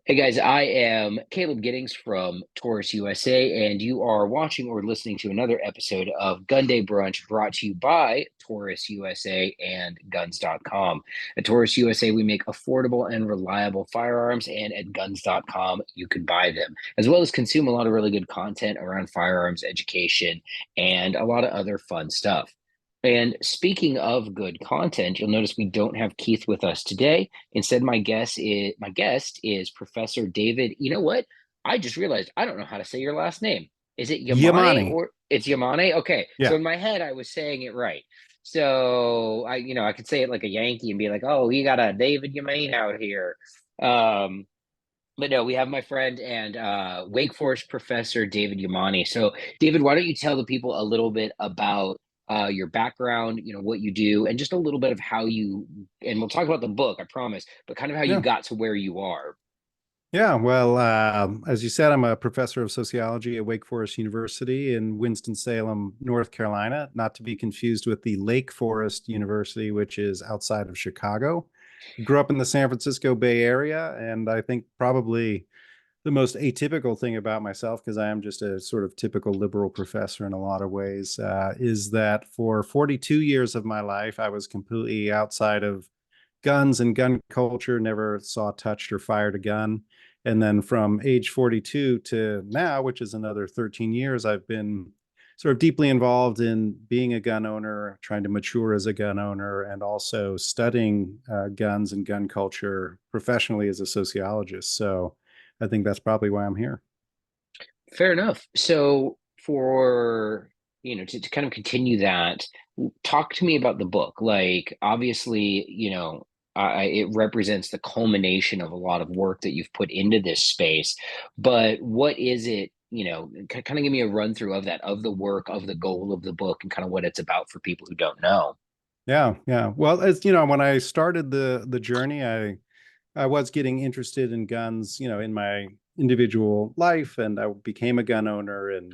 Hey guys, I am Caleb Giddings from Taurus USA, and you are watching or listening to another episode of Gunday Brunch brought to you by Taurus USA and Guns.com. At Taurus USA, we make affordable and reliable firearms, and at Guns.com, you can buy them, as well as consume a lot of really good content around firearms education and a lot of other fun stuff. And speaking of good content, you'll notice we don't have Keith with us today. Instead, my guest is Professor David. You know what? I just realized I don't know how to say your last name. Is it Yamane Yamane. or it's Yamane? Okay. So Yeah. in my head, I was saying it right. So I could say it like a Yankee and be like, "Oh, you got a David Yamane out here." Um, but no, we have my friend and Wake Forest professor David Yamane. So, David, why don't you tell the people a little bit about your background, what you do, and just a little bit of how you, and we'll talk about the book, I promise, but kind of how you Yeah. got to where you are. Yeah. Well, as you said, I'm a professor of sociology at Wake Forest University in Winston-Salem, North Carolina, not to be confused with the Lake Forest University, which is outside of Chicago. Grew up in the San Francisco Bay Area, and I think probably the most atypical thing about myself, because I am just a sort of typical liberal professor in a lot of ways, is that for 42 years of my life, I was completely outside of guns and gun culture, never saw, touched, or fired a gun. And then from age 42 to now, which is another 13 years, I've been sort of deeply involved in being a gun owner, trying to mature as a gun owner, and also studying guns and gun culture professionally as a sociologist. So I think that's probably why I'm here. Fair enough. So, for to kind of continue that, talk to me about the book. Like, obviously, it represents the culmination of a lot of work that you've put into this space. But what is it? Kind of give me a run through of that, of the work, of the goal of the book, and kind of what it's about for people who don't know. Yeah, yeah. Well, as you know, when I started the journey, I was getting interested in guns, in my individual life, and I became a gun owner, and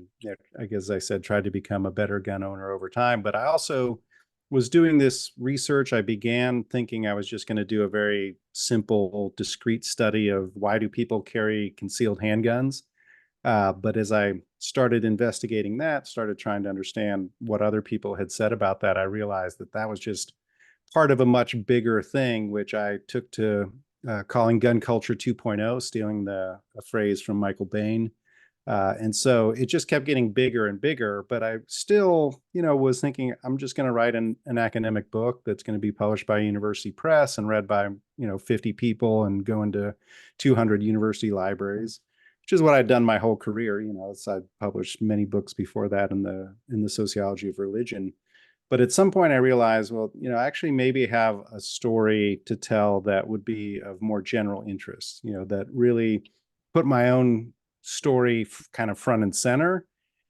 I guess I said tried to become a better gun owner over time. But I also was doing this research. I began thinking I was just going to do a very simple, discrete study of why do people carry concealed handguns. But as I started investigating that, started trying to understand what other people had said about that, I realized that that was just part of a much bigger thing, which I took to calling gun culture 2.0, stealing a phrase from Michael Bain. And so it just kept getting bigger and bigger. But I still, was thinking I'm just going to write an academic book that's going to be published by a university press and read by, 50 people and go into 200 university libraries, which is what I'd done my whole career. So I published many books before that in the sociology of religion. But at some point, I realized, well, actually, maybe have a story to tell that would be of more general interest, that really put my own story kind of front and center,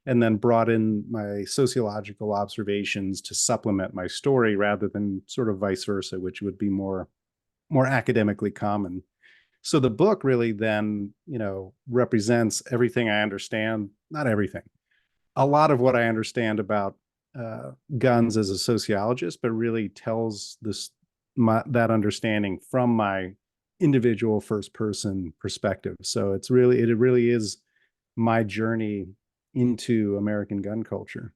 and then brought in my sociological observations to supplement my story rather than sort of vice versa, which would be more academically common. So the book really then, represents everything I understand, not everything, a lot of what I understand about guns as a sociologist, but really tells that understanding from my individual first person perspective. So it really is my journey into American gun culture.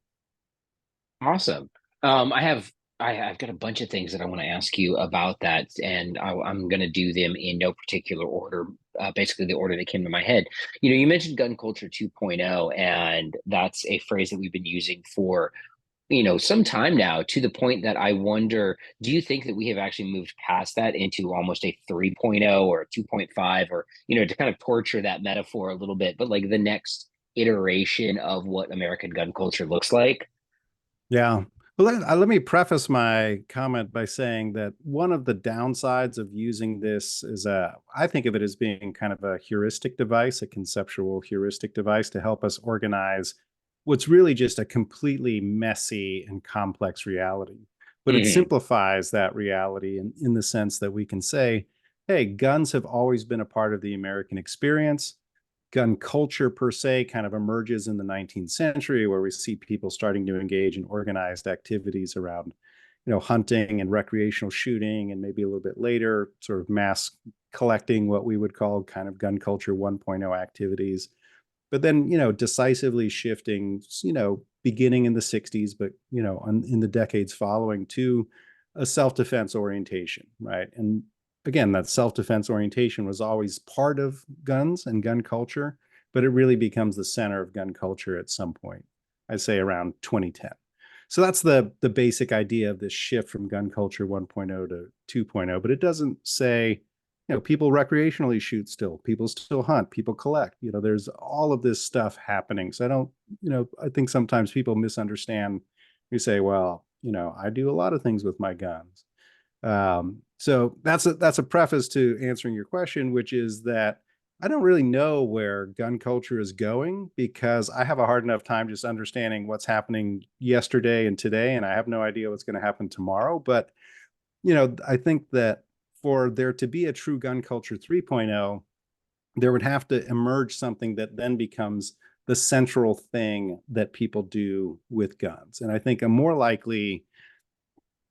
Awesome. I've got a bunch of things that I want to ask you about that, and I'm going to do them in no particular order. Basically, the order that came to my head. You mentioned gun culture 2.0, and that's a phrase that we've been using for some time now, to the point that I wonder, do you think that we have actually moved past that into almost a 3.0 or a 2.5, or to kind of torture that metaphor a little bit, but like the next iteration of what American gun culture looks like? Yeah. Well, let me preface my comment by saying that one of the downsides of using this is I think of it as being kind of a heuristic device, a conceptual heuristic device to help us organize what's really just a completely messy and complex reality. But it Mhm. simplifies that reality in the sense that we can say, hey, guns have always been a part of the American experience. Gun culture per se kind of emerges in the 19th century, where we see people starting to engage in organized activities around hunting and recreational shooting, and maybe a little bit later sort of mass collecting what we would call kind of gun culture 1.0 activities, but then, decisively shifting, beginning in the 60s, but, in the decades following, to a self-defense orientation, right? And again, that self-defense orientation was always part of guns and gun culture, but it really becomes the center of gun culture at some point, I'd say around 2010. So that's the basic idea of this shift from gun culture 1.0 to 2.0, but it doesn't say, people recreationally shoot still, people still hunt, people collect, there's all of this stuff happening. So I don't, I think sometimes people misunderstand. You say, well, I do a lot of things with my guns. So that's a preface to answering your question, which is that I don't really know where gun culture is going because I have a hard enough time just understanding what's happening yesterday and today, and I have no idea what's going to happen tomorrow. But, I think that for there to be a true gun culture 3.0, there would have to emerge something that then becomes the central thing that people do with guns. And I think a more likely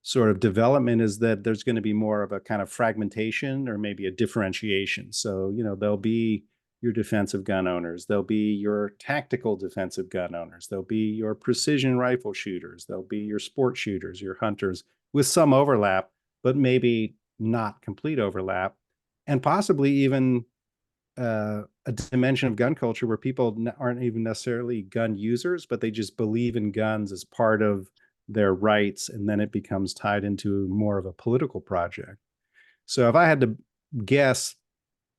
sort of development is that there's going to be more of a kind of fragmentation or maybe a differentiation. So, there'll be your defensive gun owners, there'll be your tactical defensive gun owners, there'll be your precision rifle shooters, there'll be your sport shooters, your hunters, with some overlap, but maybe not complete overlap, and possibly even a dimension of gun culture where people aren't even necessarily gun users, but they just believe in guns as part of their rights, and then it becomes tied into more of a political project. So if I had to guess,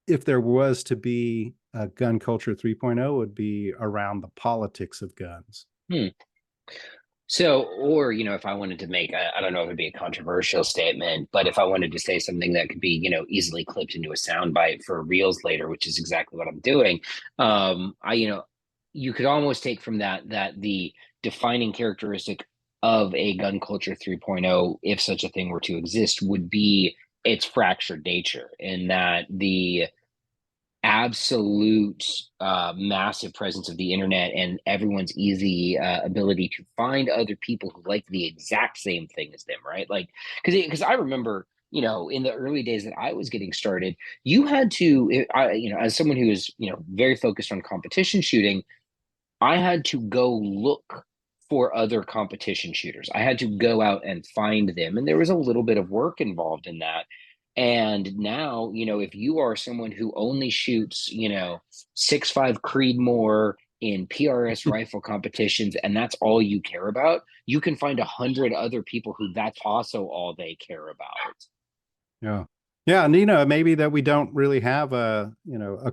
if there was to be a gun culture 3.0, it would be around the politics of guns. Hmm. So, or, if I wanted to make, I don't know if it'd be a controversial statement, but if I wanted to say something that could be, easily clipped into a soundbite for reels later, which is exactly what I'm doing, you could almost take from that the defining characteristic of a gun culture 3.0, if such a thing were to exist, would be its fractured nature, and that the absolute massive presence of the internet and everyone's easy ability to find other people who like the exact same thing as them, right? Like, because I remember, in the early days that I was getting started, you had to, as someone who is, very focused on competition shooting, I had to go look for other competition shooters. I had to go out and find them. And there was a little bit of work involved in that. And now, if you are someone who only shoots, 6.5 Creedmoor in PRS rifle competitions, and that's all you care about, you can find 100 other people who that's also all they care about. Yeah. Yeah. And, maybe that we don't really have a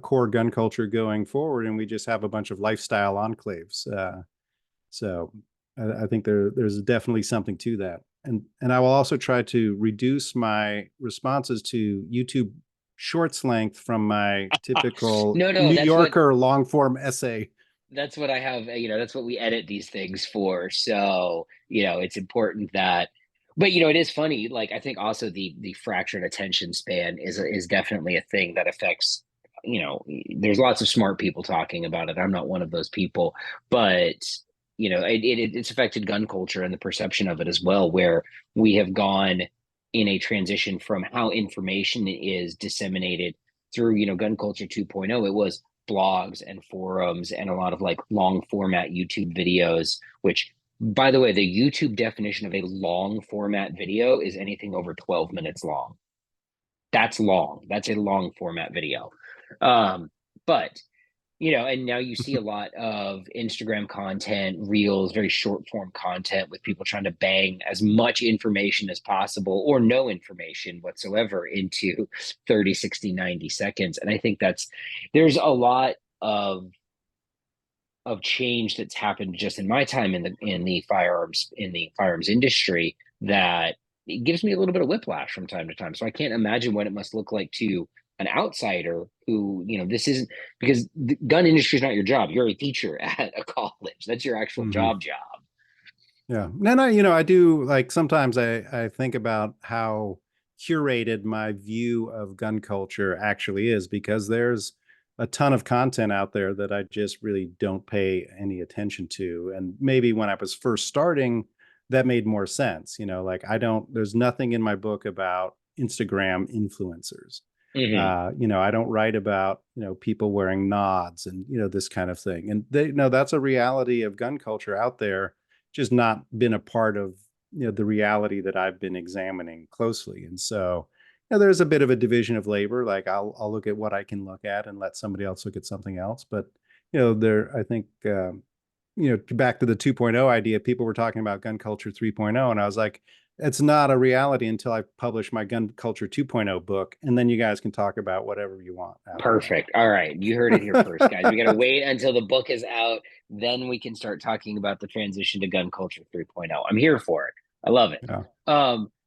core gun culture going forward, and we just have a bunch of lifestyle enclaves. So I think there's definitely something to that. And I will also try to reduce my responses to YouTube shorts length from my typical No, New that's what Yorker long form essay. I have, that's what we edit these things for. So, it's important that, but it is funny. Like, I think also the fractured attention span is definitely a thing that affects, there's lots of smart people talking about it. I'm not one of those people, but it's affected gun culture and the perception of it as well, where we have gone in a transition from how information is disseminated through, gun culture 2.0. It was blogs and forums and a lot of like long format YouTube videos, which, by the way, the YouTube definition of a long format video is anything over 12 minutes long. That's long. That's a long format video. But and now you see a lot of Instagram content, reels, very short form content with people trying to bang as much information as possible or no information whatsoever into 30, 60, 90 seconds. And I think there's a lot of change that's happened just in my time in the firearms industry that it gives me a little bit of whiplash from time to time. So I can't imagine what it must look like to an outsider who, this isn't, because the gun industry is not your job. You're a teacher at a college. That's your actual Mhm. job. Yeah. And I do, like, sometimes I think about how curated my view of gun culture actually is, because there's a ton of content out there that I just really don't pay any attention to. And maybe when I was first starting, that made more sense. Like, there's nothing in my book about Instagram influencers. Hmm. I don't write about, people wearing nods and, this kind of thing. And that's a reality of gun culture out there, just not been a part of, the reality that I've been examining closely. And so, there's a bit of a division of labor. Like I'll look at what I can look at and let somebody else look at something else. But, I think, back to the 2.0 idea, people were talking about gun culture 3.0, and I was like, it's not a reality until I publish my gun culture 2.0 book, and then you guys can talk about whatever you want after Perfect. All right. You heard it here first, guys. We got to that. wait until the book is out. Then we can start talking about the transition to gun culture 3.0. I'm here for it. I love it. Yeah.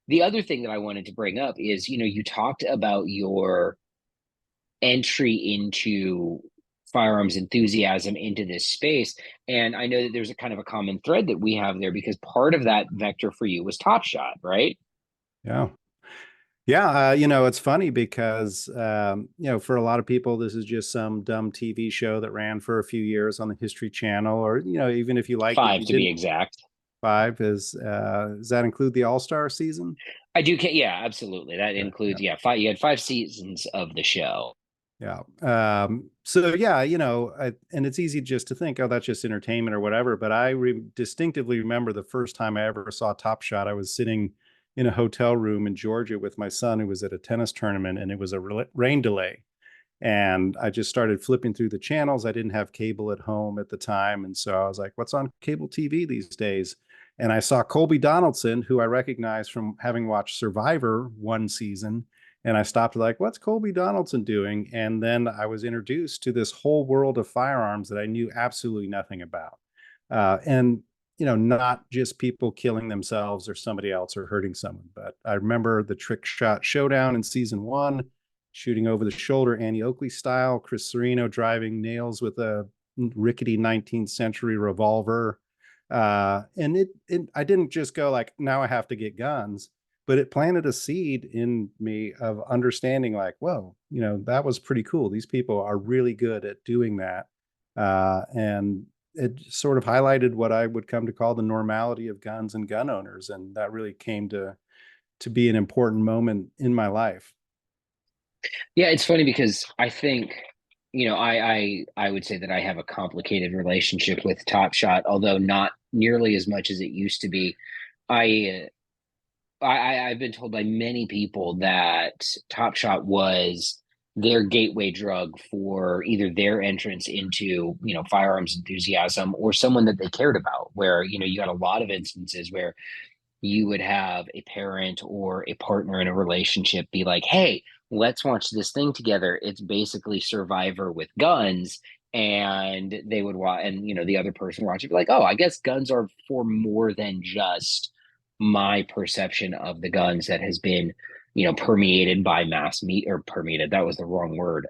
The other thing that I wanted to bring up is, you talked about your entry into firearms enthusiasm into this space. And I know that there's a kind of a common thread that we have there because part of that vector for you was Top Shot, right? Yeah. Yeah, it's funny because for a lot of people, this is just some dumb TV show that ran for a few years on the History Channel, or even if you liked it, Five you to be didn't. exact. Five is does that include the All-Star season? I do. Yeah, absolutely. That Yeah, includes, yeah. yeah, five. You had 5 seasons of the show. Yeah. So yeah, and it's easy just to think, oh, that's just entertainment or whatever. But I distinctively remember the first time I ever saw Top Shot. I was sitting in a hotel room in Georgia with my son who was at a tennis tournament, and it was a rain delay. And I just started flipping through the channels. I didn't have cable at home at the time. And so I was like, what's on cable TV these days? And I saw Colby Donaldson, who I recognized from having watched Survivor one season. And I stopped like, what's Colby Donaldson doing? And then I was introduced to this whole world of firearms that I knew absolutely nothing about. And not just people killing themselves or somebody else or hurting someone. But I remember the trick shot showdown in season one, shooting over the shoulder, Annie Oakley style, Chris Sereno driving nails with a rickety 19th century revolver. And I didn't just go like, now I have to get guns, but it planted a seed in me of understanding like, whoa, that was pretty cool. These people are really good at doing that. And it sort of highlighted what I would come to call the normality of guns and gun owners. And that really came to be an important moment in my life. Yeah, it's funny because I think, I would say that I have a complicated relationship with Top Shot, although not nearly as much as it used to be. I I've been told by many people that Top Shot was their gateway drug for either their entrance into, firearms enthusiasm or someone that they cared about, where, you got a lot of instances where you would have a parent or a partner in a relationship be like, hey, let's watch this thing together. It's basically Survivor with guns. And they would watch, and the other person watching be like, oh, I guess guns are for more than just my perception of the guns that has been, permeated by mass media, or permeated, that was the wrong word,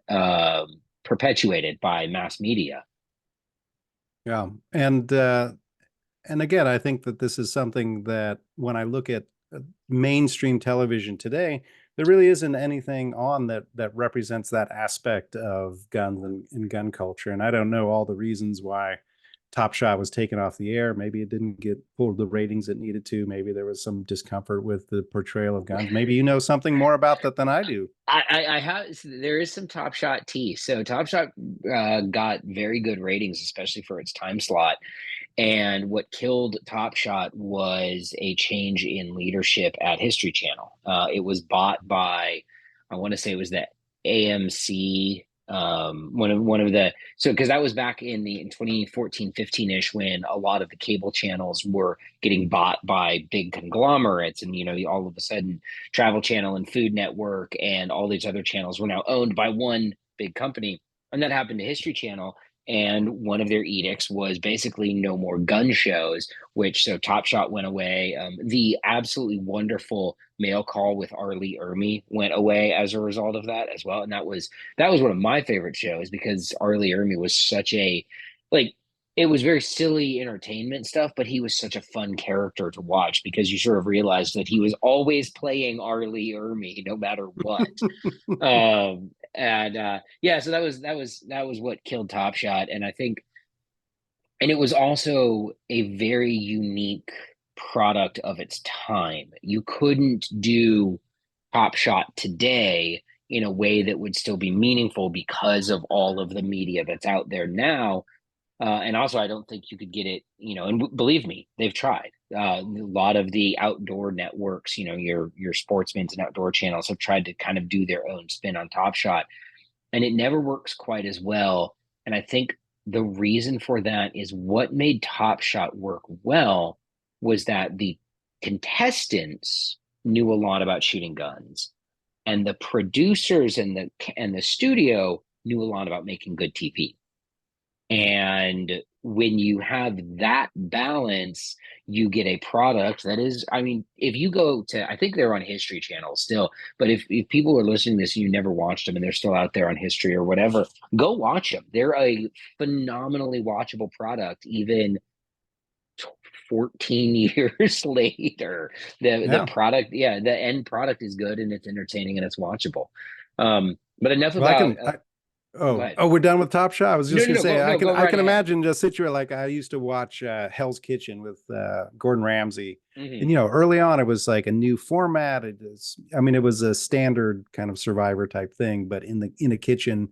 perpetuated by mass media. Yeah. And again, I think that this is something that when I look at mainstream television today, there really isn't anything on that represents that aspect of guns and gun culture. And I don't know all the reasons why Top Shot was taken off the air. Maybe it didn't get pull the ratings it needed to. Maybe there was some discomfort with the portrayal of guns. Maybe you know something more about that than I do. I have, there is some Top Shot tea. So Top Shot got very good ratings, especially for its time slot. And what killed Top Shot was a change in leadership at History Channel. It was bought by, I want to say it was the AMC, one of the, so because that was back in 2014, 15-ish, when a lot of the cable channels were getting bought by big conglomerates, and all of a sudden Travel Channel and Food Network and all these other channels were now owned by one big company. And that happened to History Channel, and one of their edicts was basically no more gun shows, which so Top Shot went away. The absolutely wonderful Mail Call with Arlie Ermy went away as a result of that as well, and that was one of my favorite shows because Arlie Ermy was such a, like, it was very silly entertainment stuff, but he was such a fun character to watch because you sort of realized that he was always playing Arlie Ermy no matter what. And yeah, so that was what killed Top Shot. And I think, and it was also a very unique product of its time. You couldn't do Top Shot today in a way that would still be meaningful because of all of the media that's out there now. And also, I don't think you could get it, and believe me, they've tried. A lot of the outdoor networks, your sportsmen's and outdoor channels have tried to kind of do their own spin on Top Shot, and it never works quite as well. And I think the reason for that is what made Top Shot work well was that the contestants knew a lot about shooting guns, and the producers and the studio knew a lot about making good TV. And when you have that balance, you get a product that is, I mean, if you go to, I think they're on History Channel still, but if people are listening to this and you never watched them and they're still out there on History or whatever, go watch them. They're a phenomenally watchable product, even 14 years later. The Yeah. product, yeah, the end product is good and it's entertaining and it's watchable. But enough Well, I about, can. go Oh, ahead. we're done with Top Shot. I was No, just no, gonna no, say go, no, go I right can ahead. imagine the situation. Like I used to watch Hell's Kitchen with Gordon Ramsay, and Hmm. early on it was like a new format. It is, I mean, it was a standard kind of Survivor type thing, but in a kitchen.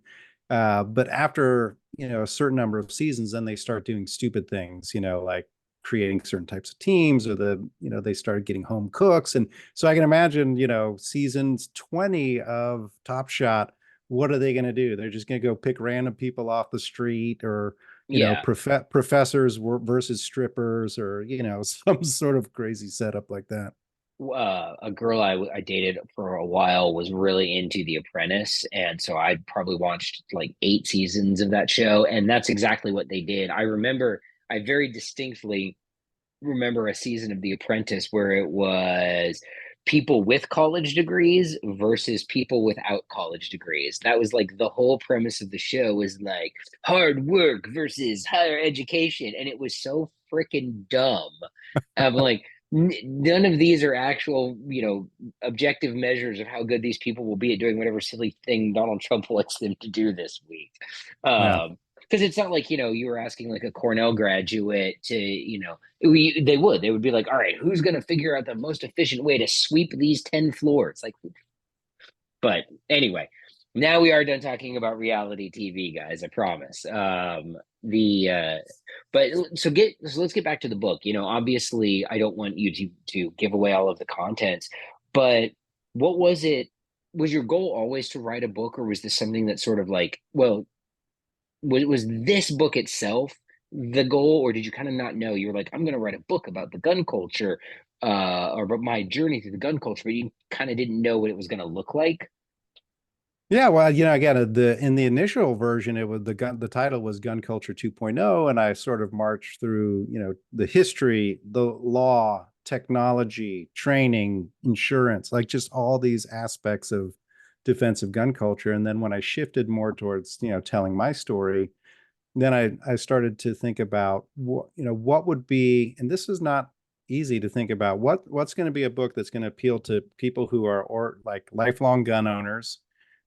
But after a certain number of seasons, then they start doing stupid things. Like creating certain types of teams, or they started getting home cooks, and so I can imagine seasons 20 of Top Shot, what are they going to do? They're just going to go pick random people off the street, or Yeah. professors versus strippers, or some sort of crazy setup like that. A girl I dated for a while was really into The Apprentice, and so I probably watched like 8 seasons of that show, and that's exactly what they did. I very distinctly remember a season of The Apprentice where it was people with college degrees versus people without college degrees. That was like the whole premise of the show, was like hard work versus higher education, and it was so freaking dumb. I'm like, none of these are actual, objective measures of how good these people will be at doing whatever silly thing Donald Trump wants them to do this week. Yeah. Because it's not like, you were asking like a Cornell graduate to, they would be like, all right, who's going to figure out the most efficient way to sweep these 10 floors? Like, but anyway, now we are done talking about reality TV, guys. I promise. The but so let's get back to the book. Obviously, I don't want you to give away all of the contents, but what was it? Was your goal always to write a book, or was this something that sort of like, well, was this book itself the goal, or did you kind of not know? You were like, I'm going to write a book about the gun culture, or about my journey through the gun culture, but you kind of didn't know what it was going to look like. Yeah, well, again, the in the initial version, it was the title was Gun Culture 2.0, and I sort of marched through, the history, the law, technology, training, insurance, like just all these aspects of defensive gun culture. And then when I shifted more towards, telling my story, then I started to think about what would be, and this is not easy to think about, what's going to be a book that's going to appeal to people who are or like lifelong gun owners,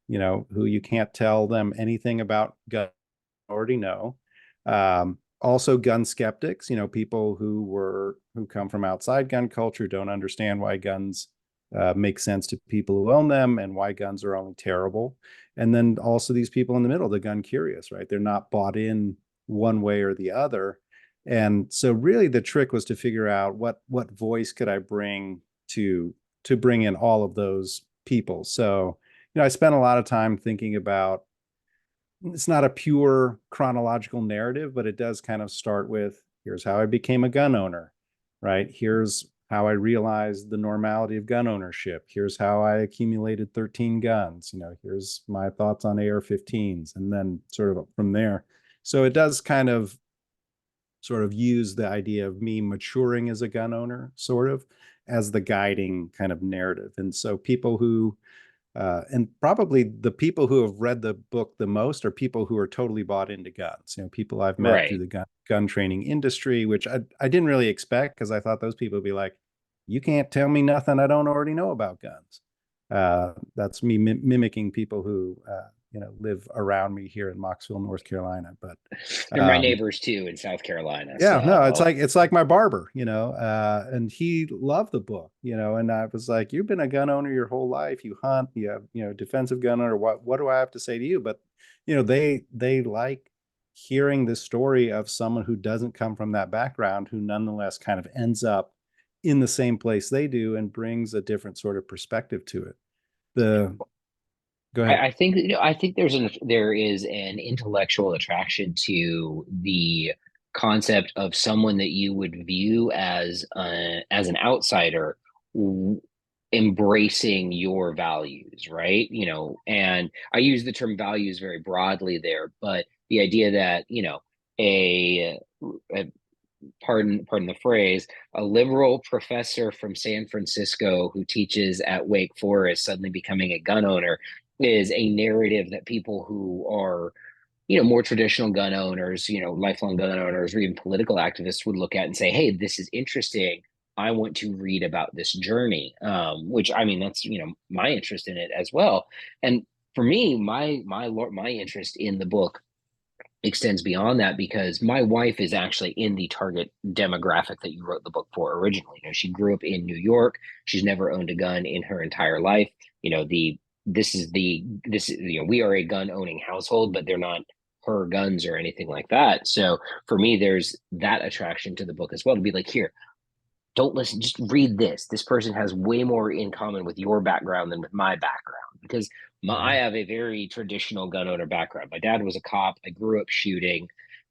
who you can't tell them anything about gun already know. Also gun skeptics, people who come from outside gun culture, don't understand why guns make sense to people who own them, and why guns are only terrible. And then also these people in the middle, the gun curious, right? They're not bought in one way or the other. And so really the trick was to figure out what voice could I bring to bring in all of those people. So, I spent a lot of time thinking about, it's not a pure chronological narrative, but it does kind of start with, here's how I became a gun owner, right? Here's how I realized the normality of gun ownership. Here's how I accumulated 13 guns. Here's my thoughts on AR-15s, and then sort of from there. So it does kind of sort of use the idea of me maturing as a gun owner, sort of, as the guiding kind of narrative. And so people who and probably the people who have read the book the most are people who are totally bought into guns. People I've met through Right. the gun training industry, which I didn't really expect, because I thought those people would be like, you can't tell me nothing I don't already know about guns. That's me mimicking people who, live around me here in Moxville, North Carolina. But They're my um, neighbors too in South Carolina. yeah, no, So it's like my barber, and he loved the book, and I was like, you've been a gun owner your whole life. You hunt, you have, defensive gun owner. What do I have to say to you? But they like hearing the story of someone who doesn't come from that background, who nonetheless kind of ends up in the same place they do and brings a different sort of perspective to it. The Go ahead. I think I think there is an intellectual attraction to the concept of someone that you would view as an outsider w- embracing your values, right? And I use the term values very broadly there, but the idea that, a pardon the phrase, a liberal professor from San Francisco who teaches at Wake Forest suddenly becoming a gun owner is a narrative that people who are, more traditional gun owners, lifelong gun owners, or even political activists would look at and say, "Hey, this is interesting. I want to read about this journey." Which I mean, that's my interest in it as well. And for me, my interest in the book extends beyond that because my wife is actually in the target demographic that you wrote the book for originally. She grew up in New York. She's never owned a gun in her entire life. The this is we are a gun owning household, but they're not her guns or anything like that. So for me, there's that attraction to the book as well, to be like, here, don't listen, just read this. This person has way more in common with your background than with my background because Yeah. I have a very traditional gun owner background. My dad was a cop. I grew up shooting.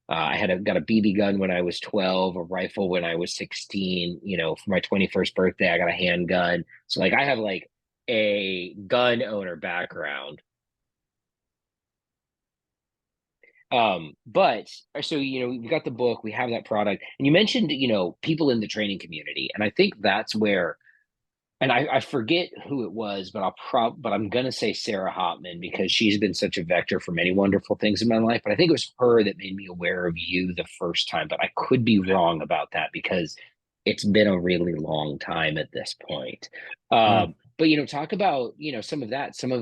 Got a BB gun when I was 12, a rifle when I was 16. For my 21st birthday, I got a handgun. So like I have like a gun owner background. But so we've got the book, we have that product, and you mentioned people in the training community, and I think that's where, and I forget who it was, but but I'm gonna say Sarah Hopman because she's been such a vector for many wonderful things in my life. But I think it was her that made me aware of you the first time. But I could be wrong about that because it's been a really long time at this point. Yeah. But talk about some of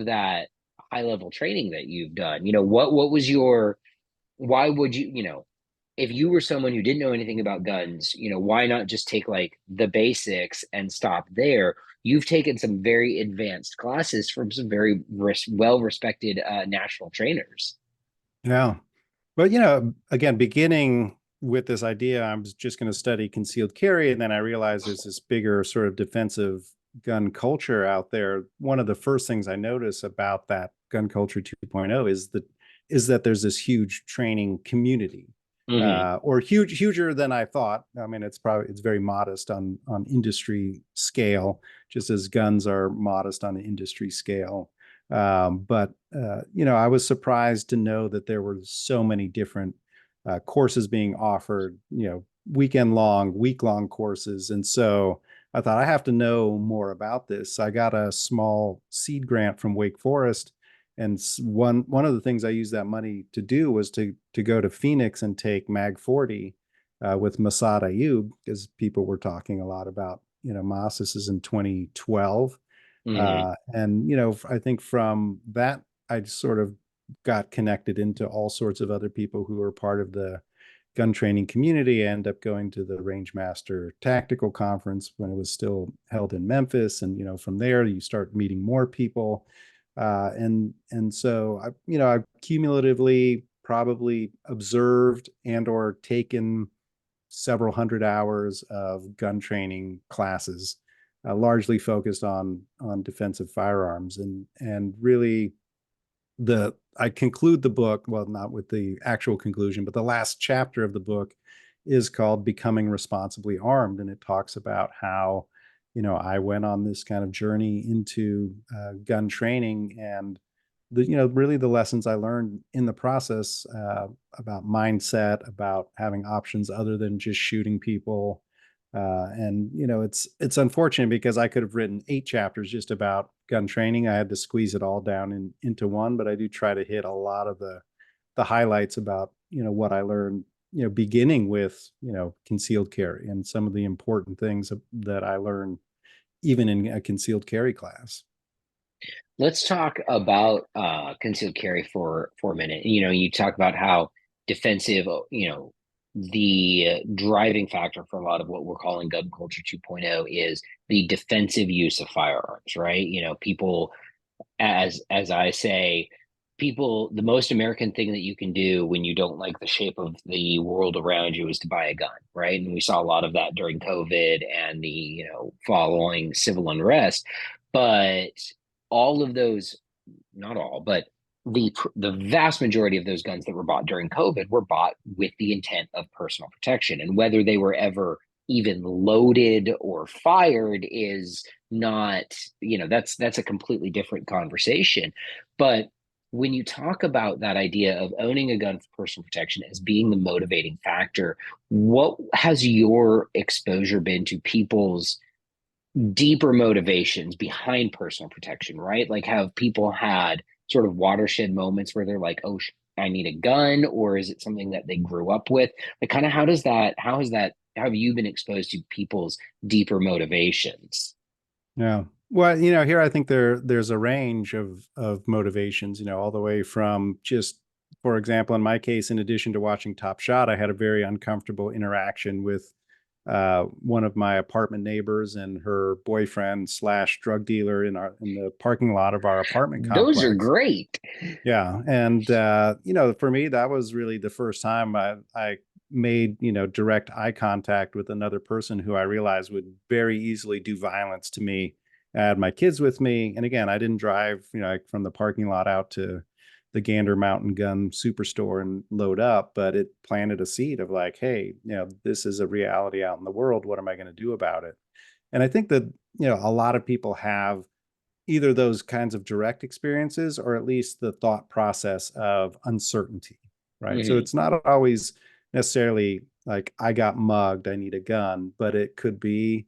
that high level training that you've done. What was your why would if you were someone who didn't know anything about guns, why not just take like the basics and stop there? You've taken some very advanced classes from some very well respected national trainers. Yeah. But again, beginning with this idea, I was just going to study concealed carry, and then I realized there's this bigger sort of defensive gun culture out there. One of the first things I notice about that gun culture 2.0 is that there's this huge training community, Hmm. or huger than I thought. I mean, it's very modest on industry scale, just as guns are modest on the industry scale. But I was surprised to know that there were so many different courses being offered, weekend long, week long courses. And so I thought I have to know more about this. I got a small seed grant from Wake Forest. And one of the things I used that money to do was to go to Phoenix and take Mag 40 with Masad Ayub, because people were talking a lot about, Mas. This is in 2012. Hmm. And I think from that I sort of got connected into all sorts of other people who were part of the gun training community. I ended up going to the Range Master Tactical Conference when it was still held in Memphis, and from there you start meeting more people, and so I've cumulatively probably observed and or taken several hundred hours of gun training classes, largely focused on defensive firearms, and really the I conclude the book, well, not with the actual conclusion, but the last chapter of the book is called Becoming Responsibly Armed, and it talks about how I went on this kind of journey into gun training, and really the lessons I learned in the process, about mindset, about having options other than just shooting people. And it's unfortunate because I could have written 8 chapters just about gun training. I had to squeeze it all down into one, but I do try to hit a lot of the highlights about what I learned, beginning with concealed carry and some of the important things that I learned even in a concealed carry class. Let's talk about concealed carry for a minute. You know, you talk about how defensive, the driving factor for a lot of what we're calling gun culture 2.0 is the defensive use of firearms, right? You know, people, as I say, people, the most American thing that you can do when you don't like the shape of the world around you is to buy a gun, right? And we saw a lot of that during COVID and the, following civil unrest. But all of those, not all, but the vast majority of those guns that were bought during COVID were bought with the intent of personal protection, and whether they were ever even loaded or fired is not, that's a completely different conversation. But when you talk about that idea of owning a gun for personal protection as being the motivating factor, what has your exposure been to people's deeper motivations behind personal protection, right? Like, have people had sort of watershed moments where they're like, oh, I need a gun, or is it something that they grew up with? Like, kind of, how have you been exposed to people's deeper motivations? Yeah. Well, here I think there's a range of motivations, all the way from just, for example, in my case, in addition to watching Top Shot, I had a very uncomfortable interaction with one of my apartment neighbors and her boyfriend slash drug dealer in the parking lot of our apartment Those are complex. great. Yeah, and for me, that was really the first time I made direct eye contact with another person who I realized would very easily do violence to me. I had my kids with me, and again, I didn't drive like from the parking lot out to the Gander Mountain Gun Superstore and load up, but it planted a seed of like, hey, this is a reality out in the world. What am I going to do about it? And I think that a lot of people have either those kinds of direct experiences or at least the thought process of uncertainty, right? So Hmm. it's not always necessarily like I got mugged, I need a gun, but it could be,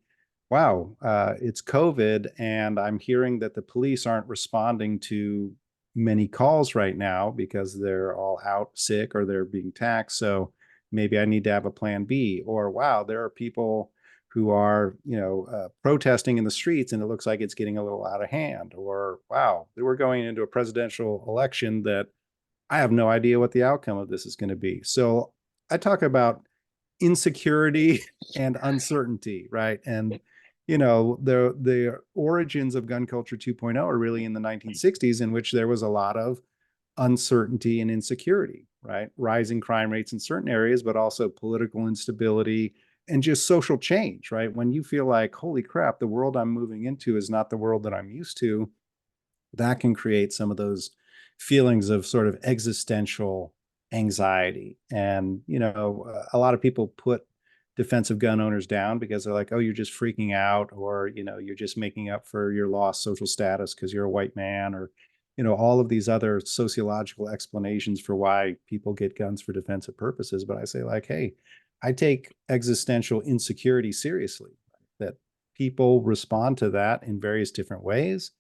wow, it's COVID and I'm hearing that the police aren't responding to many calls right now because they're all out sick or they're being taxed. So maybe I need to have a plan B. Or wow, there are people who are protesting in the streets and it looks like it's getting a little out of hand. Or wow, we're going into a presidential election that I have no idea what the outcome of this is going to be. So I talk about insecurity and uncertainty, right? And the origins of gun culture 2.0 are really in the 1960s, in which there was a lot of uncertainty and insecurity, right? Rising crime rates in certain areas, but also political instability and just social change, right? When you feel like, holy crap, the world I'm moving into is not the world that I'm used to, that can create some of those feelings of sort of existential anxiety. And, a lot of people put defensive gun owners down because they're like, oh, you're just freaking out, or, you're just making up for your lost social status because you're a white man, or, all of these other sociological explanations for why people get guns for defensive purposes. But I say, like, hey, I take existential insecurity seriously, that people respond to that in various different ways.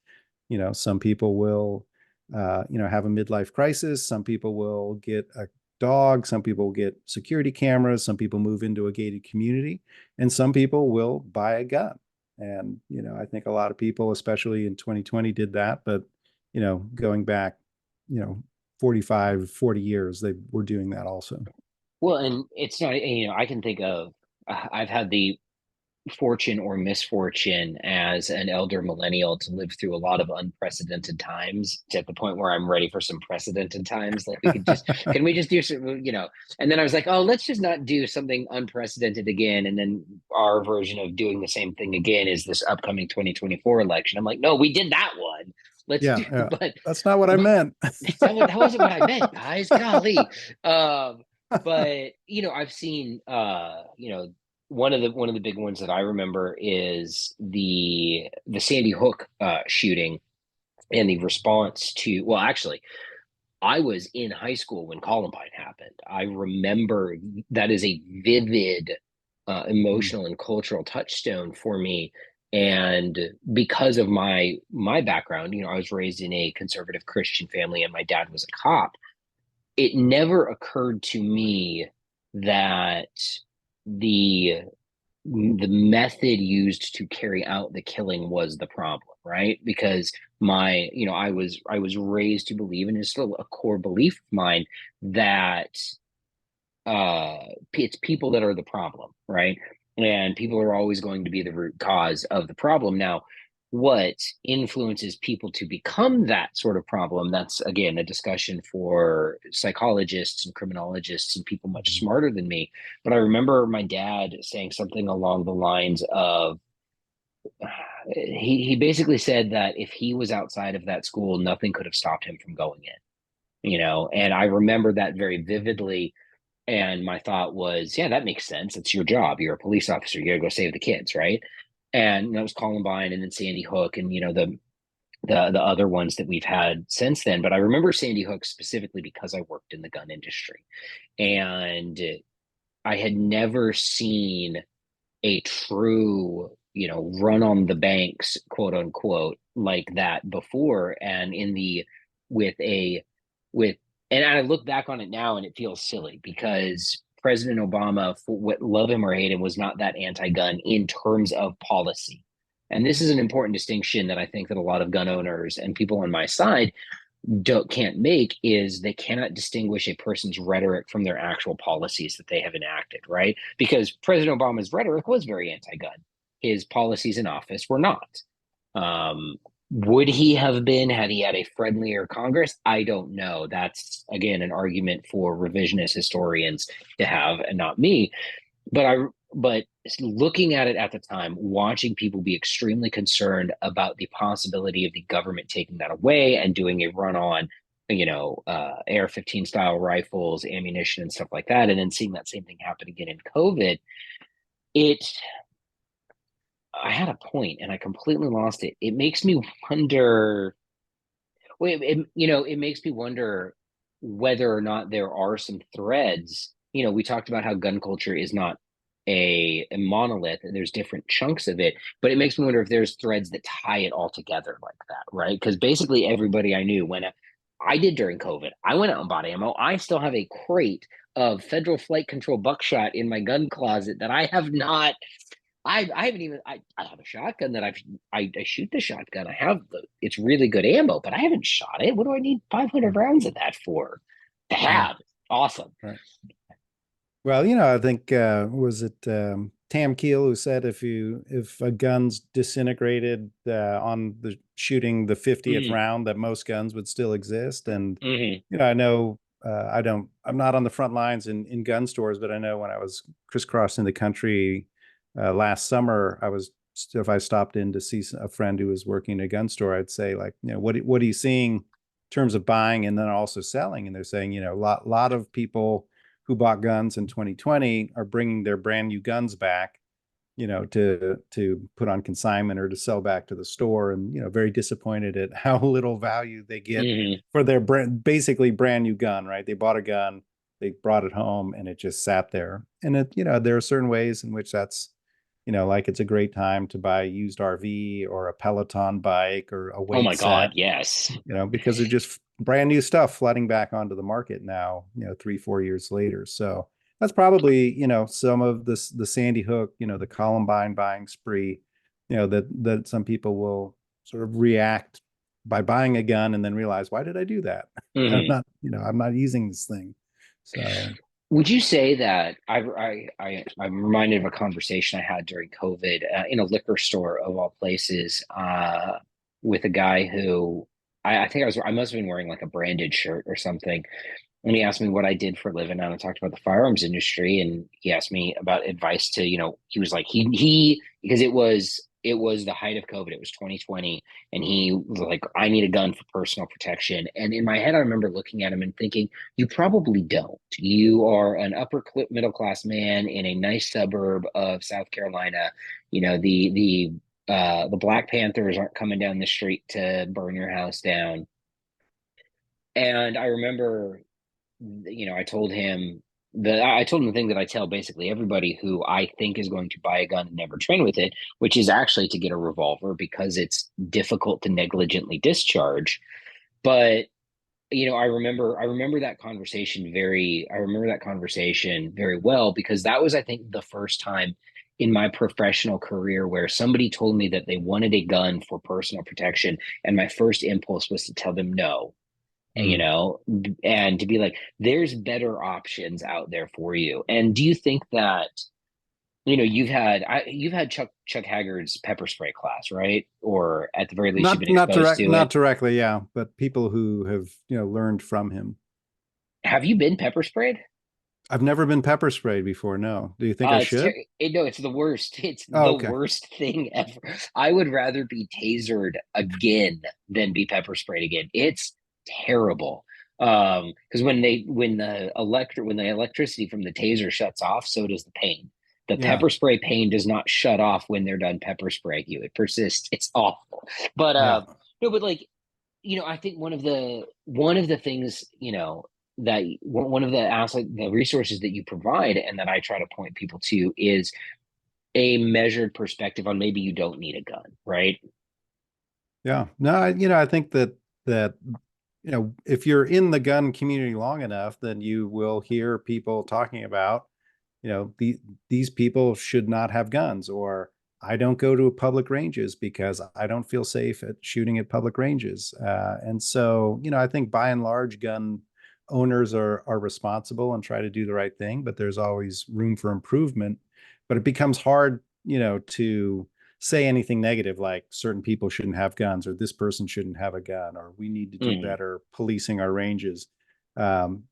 Some people will have a midlife crisis. Some people will get a dog. Some people get security cameras. Some people move into a gated community, and some people will buy a gun. And I think a lot of people, especially in 2020, did that. But going back, you know 45, 40 years, they were doing that also. Well, and it's not, I can think of, I've had the fortune or misfortune as an elder millennial to live through a lot of unprecedented times, to the point where I'm ready for some precedented times. Like, can we just do some, and then I was like, oh, let's just not do something unprecedented again. And then our version of doing the same thing again is this upcoming 2024 election. I'm like, no, we did that one. Let's Yeah, do, yeah. but That's not what I meant. that wasn't what I meant, guys. Golly. Um, but I've seen one of the big ones that I remember is the Sandy Hook shooting, and the response to, well, actually, I was in high school when Columbine happened. I remember that is a vivid emotional and cultural touchstone for me. And because of my background, I was raised in a conservative Christian family, and my dad was a cop. It never occurred to me that the the method used to carry out the killing was the problem, right? Because I was raised to believe, and it's still a core belief of mine, that it's people that are the problem, right? And people are always going to be the root cause of the problem. Now, what influences people to become that sort of problem, that's again a discussion for psychologists and criminologists and people much Mhm. smarter than me. But I remember my dad saying something along the lines of, he basically said that if he was outside of that school, nothing could have stopped him from going in, and I remember that very vividly. And my thought was, yeah, that makes sense. It's your job. You're a police officer. You gotta go save the kids, right? And that was Columbine, and then Sandy Hook, and the other ones that we've had since then. But I remember Sandy Hook specifically because I worked in the gun industry, and I had never seen a true, run on the banks, quote unquote, like that before. And in the with a with and I look back on it now and it feels silly because President Obama, for what, love him or hate him, was not that anti-gun in terms of policy. And this is an important distinction that I think that a lot of gun owners and people on my side can't make, is they cannot distinguish a person's rhetoric from their actual policies that they have enacted, right? Because President Obama's rhetoric was very anti-gun. His policies in office were not. Would he have been had he had a friendlier Congress? I don't know. That's again an argument for revisionist historians to have, and not me. But looking at it at the time, watching people be extremely concerned about the possibility of the government taking that away and doing a run on, AR-15 style rifles, ammunition, and stuff like that, and then seeing that same thing happen again in COVID, it I had a point and I completely lost it. It makes me wonder. Well, it makes me wonder whether or not there are some threads. We talked about how gun culture is not a monolith, and there's different chunks of it, but it makes me wonder if there's threads that tie it all together like that, right? Because basically everybody I knew went out. I did during COVID. I went out and bought ammo. I still have a crate of federal flight control buckshot in my gun closet that I have not. I haven't even. I have a shotgun that I shoot the shotgun. I have it's really good ammo, but I haven't shot it. What do I need 500 rounds of that for? To Right, have. Awesome. right. Well, I think was it Tam Keel who said if a gun's disintegrated on the shooting the 50th Mm, round, that most guns would still exist. And hmm I know I'm not on the front lines in gun stores, but I know when I was crisscrossing the country last summer, if I stopped in to see a friend who was working in a gun store, I'd say like, what are you seeing in terms of buying and then also selling? And they're saying, lot of people who bought guns in 2020 are bringing their brand new guns back, to put on consignment or to sell back to the store, and very disappointed at how little value they get hmm for their basically brand new gun, right? They bought a gun, they brought it home, and it just sat there. And there are certain ways in which that's, like it's a great time to buy a used RV or a Peloton bike or a Oh weight my God, set, yes. because they're just brand new stuff flooding back onto the market now, 3, 4 years later. So that's probably, some of this, the Sandy Hook, the Columbine buying spree, that some people will sort of react by buying a gun and then realize, why did I do that? I'm hmm not, I'm not using this thing. So, Would you say that I'm reminded of a conversation I had during COVID in a liquor store of all places, with a guy who I think I must have been wearing like a branded shirt or something. And he asked me what I did for a living, and I talked about the firearms industry. And he asked me about advice to, he was like, because it was the height of COVID. It was 2020. And he was like, I need a gun for personal protection. And in my head, I remember looking at him and thinking, you probably don't. You are an upper middle class man in a nice suburb of South Carolina. The Black Panthers aren't coming down the street to burn your house down. And I remember, I told him the thing that I tell basically everybody who I think is going to buy a gun and never train with it, which is actually to get a revolver because it's difficult to negligently discharge. But I remember that conversation very well because that was, I think, the first time in my professional career where somebody told me that they wanted a gun for personal protection, and my first impulse was to tell them no. You Mm. know, and to be like, there's better options out there for you. And do you think that, you've had Chuck Haggard's pepper spray class, right? Or at the very least, you've been exposed to Not it. directly, yeah, but people who have, learned from him. Have you been pepper sprayed? I've never been pepper sprayed before. No. Do you think I should? No, it's the worst. It's Oh, the okay. worst thing ever. I would rather be tasered again than be pepper sprayed again. It's terrible. Because when the electricity from the taser shuts off, so does the pain. The Yeah. pepper spray pain does not shut off when they're done pepper spraying you. It persists. It's awful. But Yeah. no, but like, I think one of the things, that one of the resources that you provide and that I try to point people to is a measured perspective on maybe you don't need a gun, right? Yeah. No, I think that if you're in the gun community long enough, then you will hear people talking about, these people should not have guns, or I don't go to public ranges because I don't feel safe at shooting at public ranges. And so, I think by and large, gun owners are responsible and try to do the right thing, but there's always room for improvement. But it becomes hard, to say anything negative like certain people shouldn't have guns, or this person shouldn't have a gun, or we need to do Mm, better policing our ranges,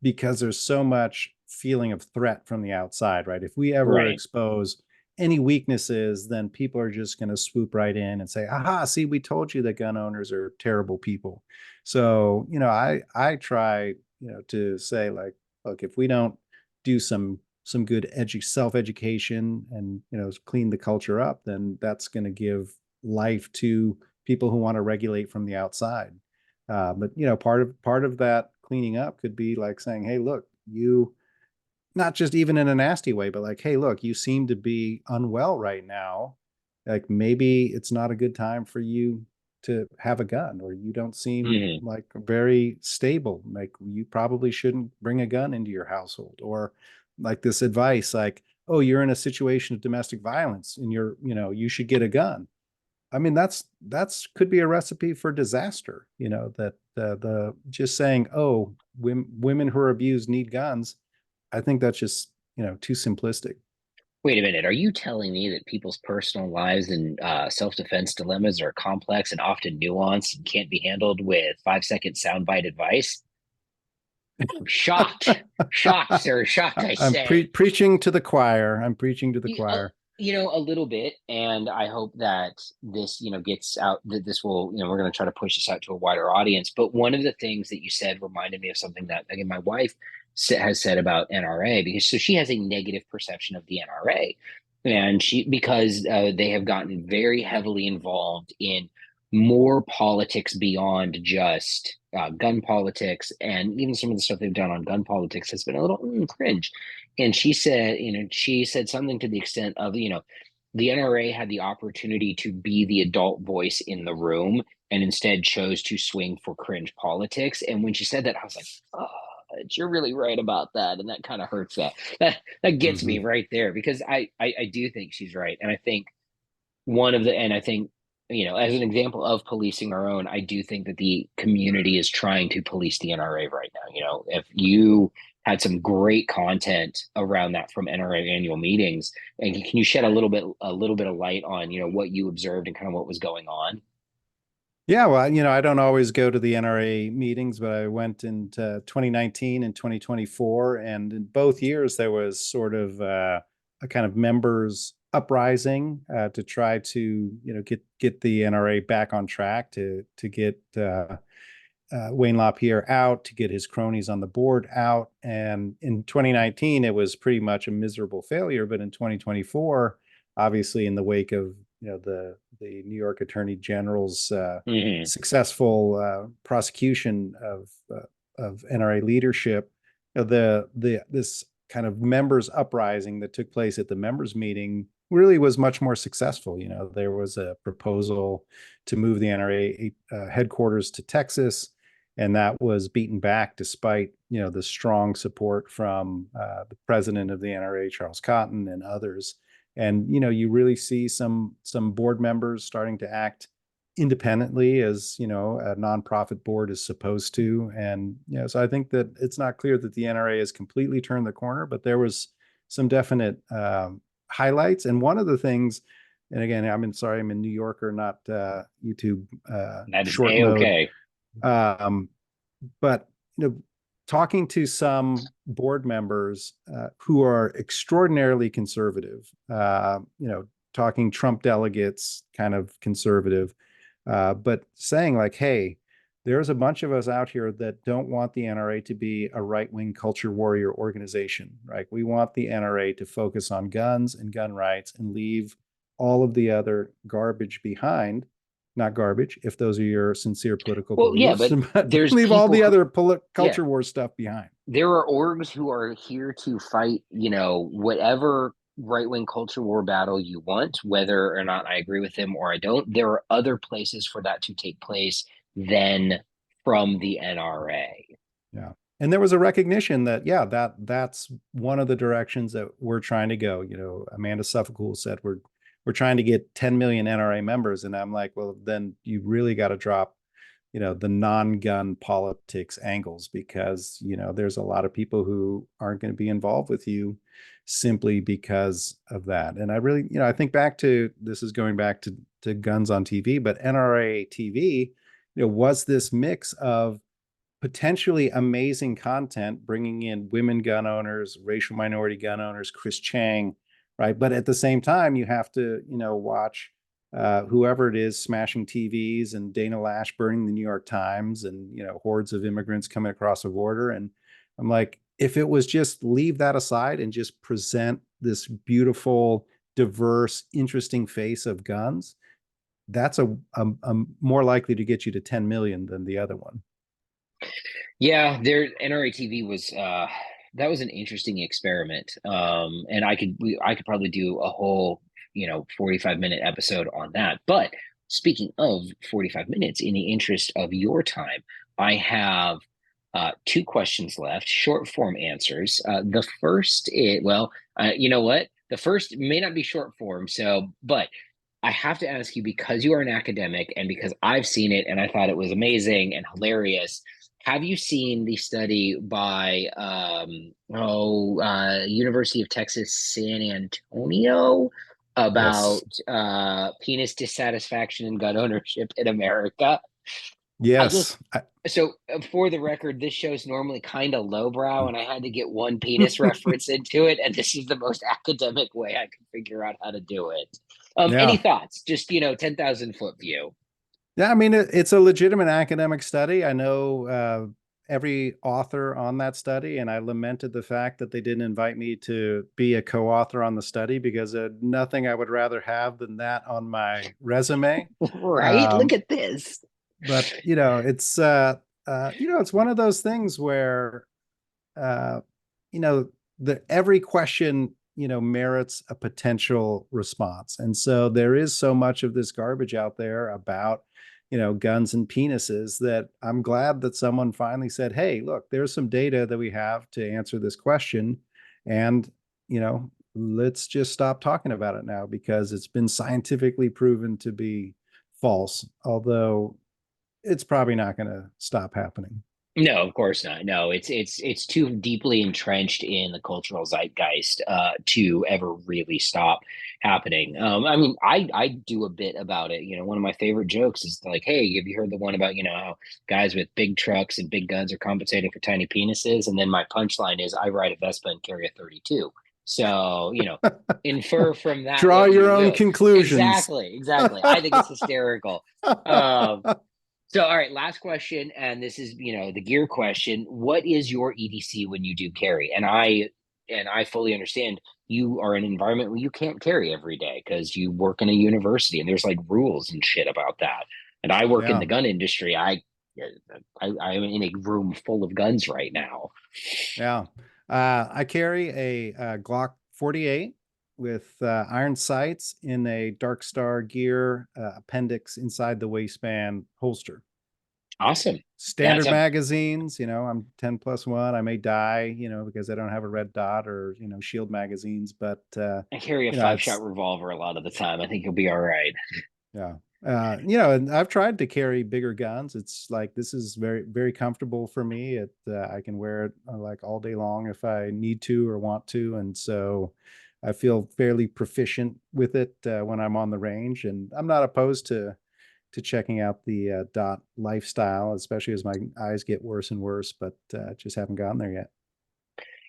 because there's so much feeling of threat from the outside, right? If we ever right. expose any weaknesses, then people are just going to swoop right in and say, aha, see, we told you that gun owners are terrible people. So, I try, to say, like, look, if we don't do some good self-education and, clean the culture up, then that's going to give life to people who want to regulate from the outside. But part of that cleaning up could be like saying, hey, look, you, not just even in a nasty way, but like, hey, look, you seem to be unwell right now. Like, maybe it's not a good time for you to have a gun, or you don't seem Mm, like very stable. Like, you probably shouldn't bring a gun into your household, or like this advice, like, oh, you're in a situation of domestic violence and you should get a gun. I mean, that's could be a recipe for disaster. That the just saying, oh, women who are abused need guns. I think that's just, too simplistic. wait a minute. Are you telling me that people's personal lives and self-defense dilemmas are complex and often nuanced and can't be handled with 5-second soundbite advice? I'm shocked. Shocked, sir. Shocked, I I'm say. preaching to the choir. I'm preaching to the You, uh, choir. a little bit, and I hope that this, gets out. That this will, we're going to try to push this out to a wider audience. But one of the things that you said reminded me of something that, again, my wife has said about NRA, because so she has a negative perception of the NRA, and because they have gotten very heavily involved in more politics beyond just gun politics, and even some of the stuff they've done on gun politics has been a little cringe. And she said something to the extent of, the NRA had the opportunity to be the adult voice in the room and instead chose to swing for cringe politics. And when she said that, I was like, oh, you're really right about that. And that kind of hurts that gets me Hmm. right there, because I do think she's right. And I think and I think, as an example of policing our own, I do think that the community is trying to police the NRA right now. If you had some great content around that from NRA annual meetings, and can you shed a little bit of light on, what you observed and kind of what was going on? Yeah, well, I don't always go to the NRA meetings, but I went in 2019 and 2024, and in both years there was sort of a kind of members uprising to try to, get the NRA back on track, to get Wayne LaPierre out, to get his cronies on the board out. And in 2019, it was pretty much a miserable failure. But in 2024, obviously, in the wake of, the New York Attorney General's Hmm. successful prosecution of NRA leadership, the this kind of members uprising that took place at the members meeting really was much more successful. There was a proposal to move the NRA headquarters to Texas, and that was beaten back despite, the strong support from the president of the NRA, Charles Cotton, and others. And you really see some board members starting to act independently, as a nonprofit board is supposed to. And so I think that it's not clear that the NRA has completely turned the corner, but there was some definite highlights. And one of the things, and again, sorry, I'm in New Yorker, not YouTube That is short mode. A-okay. Um, but talking to some board members who are extraordinarily conservative, talking Trump delegates, kind of conservative, but saying like, hey, there's a bunch of us out here that don't want the NRA to be a right-wing culture warrior organization, right? We want the NRA to focus on guns and gun rights and leave all of the other garbage behind. Not garbage, if those are your sincere political Well, yeah, beliefs, but but there's leave all people the who, other yeah, culture war stuff behind. there are orgs who are here to fight, whatever right wing culture war battle you want, whether or not I agree with them or I don't. There are other places for that to take place than from the NRA. Yeah. And there was a recognition that, yeah, that's one of the directions that we're trying to go. Amanda Suffolk said we're trying to get 10 million NRA members. And I'm like, well, then you really got to drop, the non-gun politics angles, because, there's a lot of people who aren't going to be involved with you simply because of that. And I really, I think back to, this is going back to guns on TV, but NRA TV, was this mix of potentially amazing content, bringing in women gun owners, racial minority gun owners, Chris Chang, right? But at the same time, you have to, watch whoever it is smashing TVs, and Dana Lash burning the New York Times, and, hordes of immigrants coming across the border. And I'm like, if it was just leave that aside and just present this beautiful, diverse, interesting face of guns, that's a more likely to get you to 10 million than the other one. Yeah, their NRA TV was that was an interesting experiment. And I could probably do a whole, 45-minute episode on that. But speaking of 45 minutes, in the interest of your time, I have two questions left, short form answers. The first is, well, you know what? The first may not be short form, but I have to ask you, because you are an academic and because I've seen it and I thought it was amazing and hilarious. Have you seen the study by University of Texas San Antonio Yes. about penis dissatisfaction and gun ownership in America? I just Yes. so for the record, this show's normally kind of lowbrow, and I had to get one penis reference into it, and this is the most academic way I could figure out how to do it. Any Yeah. thoughts? Just 10,000 foot view. Yeah. I mean, it's a legitimate academic study. I know every author on that study, and I lamented the fact that they didn't invite me to be a co-author on the study, because nothing I would rather have than that on my resume. Right? Look Um, at this. but it's one of those things where uh, you know, every question, merits a potential response. And so there is so much of this garbage out there about, guns and penises, that I'm glad that someone finally said, hey, look, there's some data that we have to answer this question. And, let's just stop talking about it now, because it's been scientifically proven to be false, although it's probably not going to stop happening. No, of course not. No, it's too deeply entrenched in the cultural zeitgeist to ever really stop happening. I mean, I do a bit about it. One of my favorite jokes is like, "Hey, have you heard the one about how guys with big trucks and big guns are compensating for tiny penises?" And then my punchline is, "I ride a Vespa and carry a 32." So infer from that Draw what your you own will. conclusions. Exactly, exactly. I think it's hysterical. So, all right, last question, and this is, the gear question. What is your EDC when you do carry? And I fully understand you are in an environment where you can't carry every day because you work in a university and there's like rules and shit about that. And I work in Yeah. the gun industry. I'm in a room full of guns right now. Yeah. I carry a Glock 48 with iron sights in a Dark Star gear appendix inside the waistband holster. Awesome. That's Standard a magazines, I'm 10+1. I may die, because I don't have a red dot or, shield magazines, but I carry a five it's shot revolver a lot of the time. I think you'll be all right. yeah. And I've tried to carry bigger guns. It's like this is very, very comfortable for me. I can wear it like all day long if I need to or want to, and so I feel fairly proficient with it when I'm on the range. And I'm not opposed to checking out the dot lifestyle, especially as my eyes get worse and worse. But just haven't gotten there yet.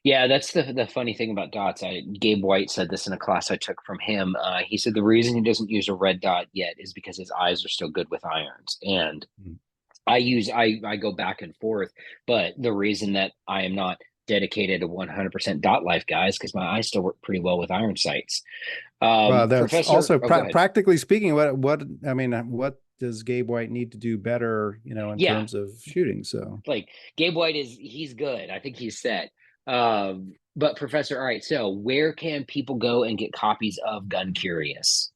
Yeah, that's the funny thing about dots. Gabe White said this in a class I took from him. He said the reason he doesn't use a red dot yet is because his eyes are still good with irons. And Mm. I go back and forth, but the reason that I am not dedicated to 100% dot life, guys, because my eyes still work pretty well with iron sights. Well, that's Professor, also oh, go ahead. practically speaking. What I mean, what does Gabe White need to do better, in Yeah, terms of shooting? So like Gabe White he's good. I think he's set. But Professor, all right, so where can people go and get copies of Gun Curious?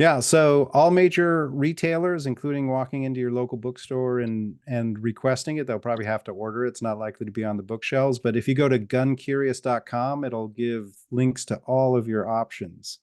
yeah, so all major retailers, including walking into your local bookstore and requesting it, they'll probably have to order it. It's not likely to be on the bookshelves, but if you go to guncurious.com, it'll give links to all of your options.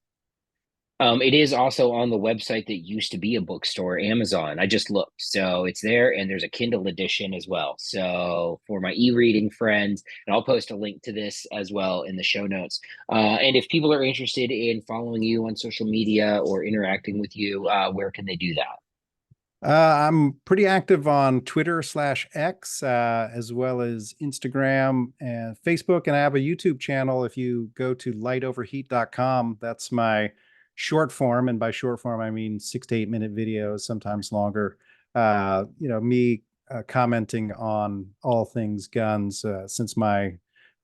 It is also on the website that used to be a bookstore, Amazon. I just looked. So it's there, and there's a Kindle edition as well. So for my e-reading friends, and I'll post a link to this as well in the show notes. And if people are interested in following you on social media or interacting with you, where can they do that? I'm pretty active on Twitter/X, as well as Instagram and Facebook, and I have a YouTube channel. If you go to lightoverheat.com, that's my short form, and by short form I mean 6 to 8 minute videos, sometimes longer. Me commenting on all things guns. Since my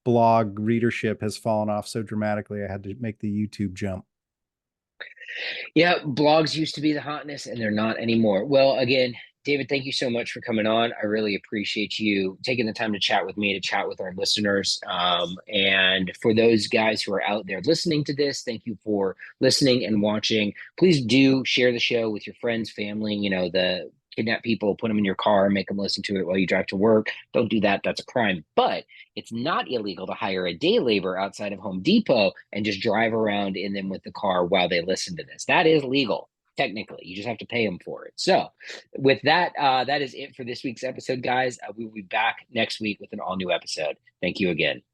blog readership has fallen off so dramatically, I had to make the YouTube jump. Yeah, blogs used to be the hotness and they're not anymore. Well, again, David, thank you so much for coming on. I really appreciate you taking the time to chat with me, to chat with our listeners. And for those guys who are out there listening to this, thank you for listening and watching. Please do share the show with your friends, family, the kidnap people, put them in your car, make them listen to it while you drive to work. Don't do that. That's a crime. But it's not illegal to hire a day labor outside of Home Depot and just drive around in them with the car while they listen to this. That is legal, technically. You just have to pay them for it. So, with that, that is it for this week's episode, guys. We will be back next week with an all new episode. Thank you again.